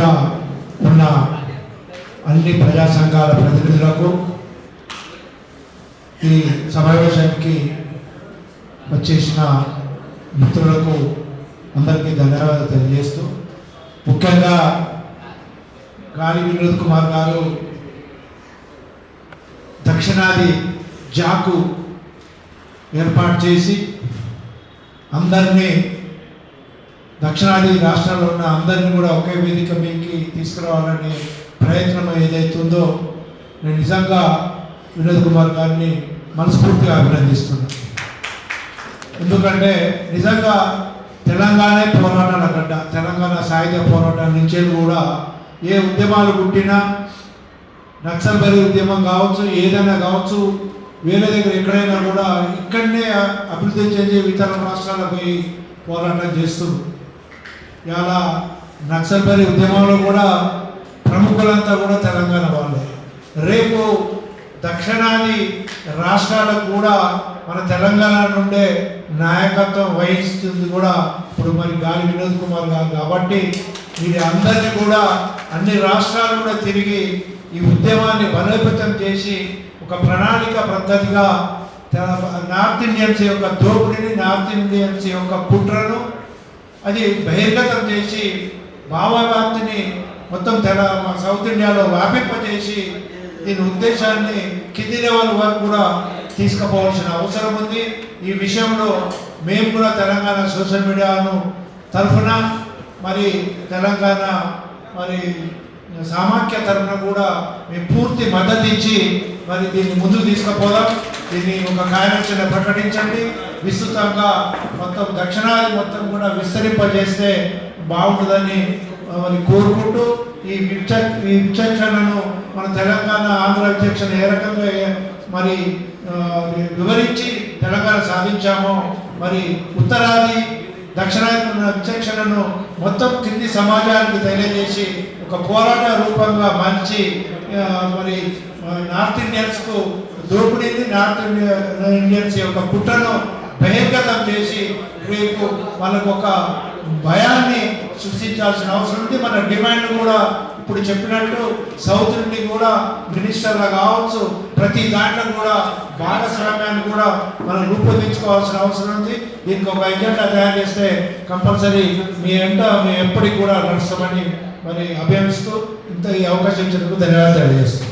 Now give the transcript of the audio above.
మీద ఉన్న అన్ని ప్రజా సంఘాల ప్రతినిధులకు ఈ సమావేశానికి వచ్చేసిన మిత్రులకు అందరికీ ధన్యవాదాలు తెలియజేస్తూ, ముఖ్యంగా గాలి వినోద్ కుమార్ గారు దక్షిణాది జాకు ఏర్పాటు చేసి అందరినీ దక్షిణాది రాష్ట్రాల్లో ఉన్న అందరినీ కూడా ఒకే వేదిక మీదకి తీసుకురావాలనే ప్రయత్నం ఏదైతుందో నేను నిజంగా వినోద్ కుమార్ గారిని మనస్ఫూర్తిగా అభినందిస్తున్నాను. ఎందుకంటే నిజంగా తెలంగాణ పోరాటాల గడ్డ, తెలంగాణ సాయుధ పోరాటం నుంచి కూడా ఏ ఉద్యమాలు పుట్టినా, నక్సల్బరీ ఉద్యమం కావచ్చు, ఏదైనా కావచ్చు, వేరే దగ్గర ఎక్కడైనా కూడా ఇక్కడనే అభివృద్ధి చెంది ఇతర రాష్ట్రాలకు పోయి పోరాటం చేస్తున్నారు. ఇలా నక్సల్బరీ ఉద్యమంలో కూడా ప్రముఖులంతా కూడా తెలంగాణ వాళ్ళే. రేపు దక్షిణాది రాష్ట్రాలకు కూడా మన తెలంగాణ నుండే నాయకత్వం వహిస్తుంది కూడా ఇప్పుడు మరి గాలి వినోద్ కుమార్ గారు. కాబట్టి వీరి అందరినీ కూడా అన్ని రాష్ట్రాలు కూడా తిరిగి ఈ ఉద్యమాన్ని బలోపేతం చేసి ఒక ప్రణాళిక పద్ధతిగా నార్త్ ఇండియన్స్ యొక్క దోపిడీని, నార్త్ ఇండియన్స్ యొక్క కుట్రను అది బహిర్గతం చేసి భావవ్యాప్తిని మొత్తం సౌత్ ఇండియాలో వ్యాపింపజేసి దీని ఉద్దేశాన్ని కింది లెవెల్ వరకు కూడా తీసుకుపోవాల్సిన అవసరం ఉంది. ఈ విషయంలో మేము కూడా తెలంగాణ సోషల్ మీడియాను తరఫున మరి తెలంగాణ మరి సామాఖ్య తరఫున కూడా మేము పూర్తి మద్దతు ఇచ్చి మరి దీన్ని ముందుకు తీసుకుపోదాం. దీన్ని ఒక కార్యాచరణ ప్రకటించండి. విస్తృతంగా మొత్తం దక్షిణాది మొత్తం కూడా విస్తరింపజేస్తే బాగుంటుందని మరి కోరుకుంటూ ఈ విచక్షణను మన తెలంగాణ ఆంధ్ర విచక్షణ ఏ రకంగా మరి వివరించి తెలంగాణ సాధించామో, మరి ఉత్తరాది దక్షిణాది ఉన్న విచక్షణను మొత్తం కింది సమాజానికి తెలియజేసి ఒక పోరాట రూపంగా మార్చి మరి నార్త్ ఇండియన్స్కు దోపిడీని, నార్త్ ఇండియన్స్ యొక్క కుట్రను బహిర్గతం చేసి రేపు వాళ్ళకు ఒక భయాన్ని సృష్టించాల్సిన అవసరం ఉంది. మన డిమాండ్ కూడా ఇప్పుడు చెప్పినట్టు సౌత్ నుండి కూడా మినిస్టర్లు కావచ్చు, ప్రతి దాంట్లో కూడా భాగస్వామ్యాన్ని కూడా మనం రూపొందించుకోవాల్సిన అవసరం ఉంది. దీనికి ఒక ఎజెండా తయారు చేస్తే కంపల్సరీ మీ ఎప్పటికి కూడా నడుస్తామని మరి అభినందిస్తూ ఇంత ఈ అవకాశం ఇచ్చినందుకు ధన్యవాదాలు తెలియజేస్తాం.